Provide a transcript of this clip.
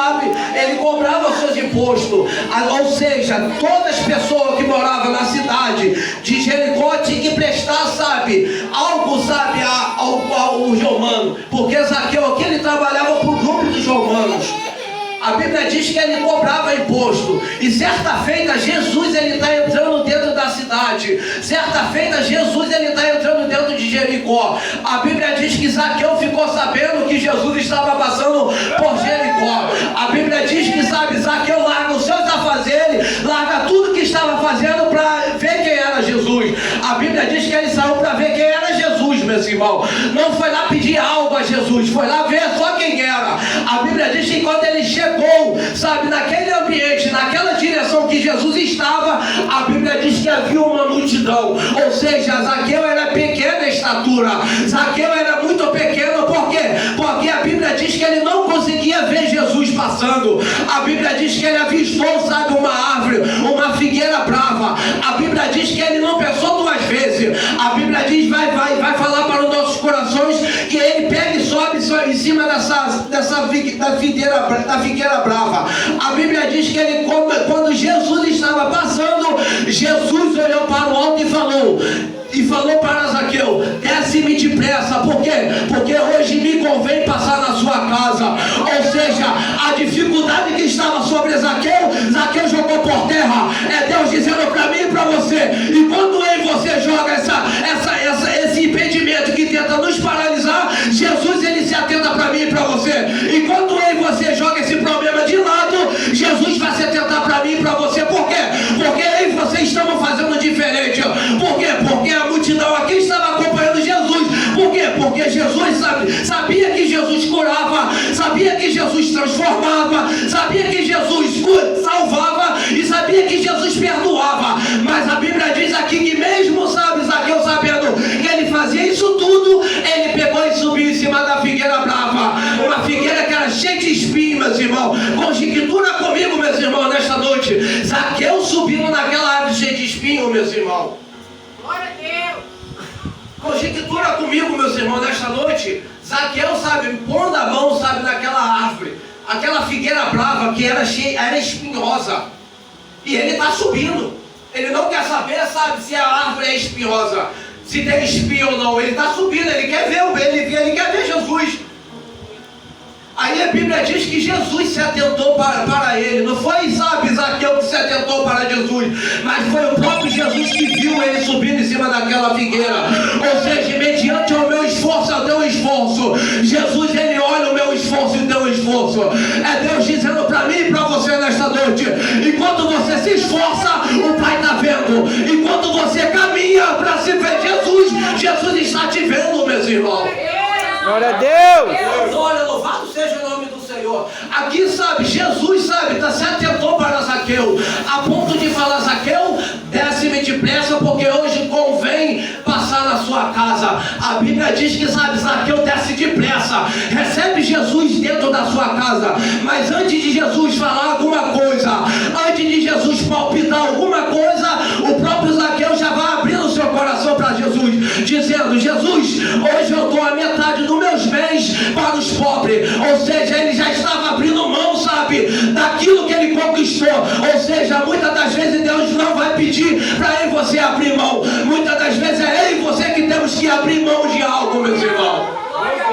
sabe? Ele cobrava os seus impostos. Ou seja, todas as pessoas que moravam na cidade de Jericó tinham que prestar, sabe, algo, sabe, aos romanos. Porque Zaqueu aqui, ele trabalhava para o grupo dos romanos. A Bíblia diz que ele cobrava imposto. E certa feita Jesus, ele está entrando dentro da cidade. Certa feita Jesus, ele está entrando dentro de Jericó. A Bíblia diz que Zaqueu ficou sabendo que Jesus estava passando por Jericó. A Bíblia diz que, sabe, Zaqueu larga os seus afazeres, larga tudo que estava fazendo para ver quem era Jesus. A Bíblia diz que ele saiu para ver quem era Jesus, meus irmãos. Não foi lá pedir algo a Jesus, foi lá ver só quem era. A Bíblia diz que quando ele chegou, sabe, naquele ambiente, naquela direção que Jesus estava, a Bíblia diz que havia uma multidão. Ou seja, Zaqueu era pequena estatura. Zaqueu era muito pequeno. Por quê? Porque a Bíblia diz que ele não conseguia ver Jesus passando. A Bíblia diz que ele avistou, sabe, uma árvore, uma figueira brava. A Bíblia diz que ele não pensou duas vezes. A Bíblia diz, vai falar para os nossos corações, que ele pega e sobe em cima da figueira brava. A Bíblia diz que ele, quando Jesus estava passando, Jesus olhou para o alto e falou para Zaqueu: desce-me depressa. Por quê? Porque hoje me convém passar na sua casa. Ou seja, a dificuldade que estava sobre Zaqueu jogou por terra. É Deus dizendo para mim e para você. E quando eu e você joga esse impedimento que tenta nos paralisar, Jesus, ele se atenta para mim e para você. E quando eu e você joga esse problema de lado, Jesus vai se atentar para mim e para você. Por quê? Porque eu e você estamos fazendo diferente. Por quê? Porque a multidão aqui estava acompanhando Jesus. Por quê? Porque Jesus sabia que Jesus curava, sabia que Jesus transformava, sabia que Jesus salvava e sabia que Jesus perdoava. Mas a Bíblia diz aqui que mesmo, sabe, Zaqueu sabendo que ele fazia isso tudo, ele pegou e subiu em cima da figueira brava. Uma figueira que era cheia de espinhos, meus irmãos. Conjectura comigo, meus irmãos, nesta noite. Zaqueu subindo naquela árvore cheia de espinhos, meus irmãos. Glória a Deus. Conjectura comigo, meus irmãos, nesta noite. Zaqueu, sabe, pondo a mão, sabe, naquela árvore, aquela figueira brava que era espinhosa. E ele está subindo. Ele não quer saber, sabe, se a árvore é espinhosa, se tem espinho ou não. Ele está subindo, ele quer ver ele quer ver Jesus. Aí a Bíblia diz que Jesus se atentou para ele. Não foi, sabe, Zaqueu que se atentou para Jesus, mas foi o próprio Jesus que viu ele subindo em cima daquela figueira. Ou seja, mediante o meu esforço, ao teu esforço, Jesus, ele olha o meu esforço e o teu esforço. É Deus dizendo para mim e para você nesta noite: enquanto você se esforça, o Pai está vendo. Enquanto você caminha para se ver Jesus, Jesus está te vendo, meus irmãos. Glória a Deus! Olha, louvado seja o nome do Senhor. Aqui, sabe, Jesus, sabe, se atentou para Zaqueu, a ponto de falar: Zaqueu, desce-me depressa, porque hoje convém passar na sua casa. A Bíblia diz que, sabe, Zaqueu desce depressa, recebe Jesus dentro da sua casa. Mas antes de Jesus falar alguma coisa, antes de Jesus palpitar alguma coisa, o próprio Zaqueu já vai abrir o seu coração para Jesus, dizendo: Jesus, hoje eu dou a metade dos meus bens para os pobres. Ou seja, ele já estava abrindo mão, sabe, daquilo que ele conquistou. Ou seja, muitas das vezes Deus não vai pedir para eu e você abrir mão. Muitas das vezes é eu e você que temos que abrir mão de algo, meus irmãos.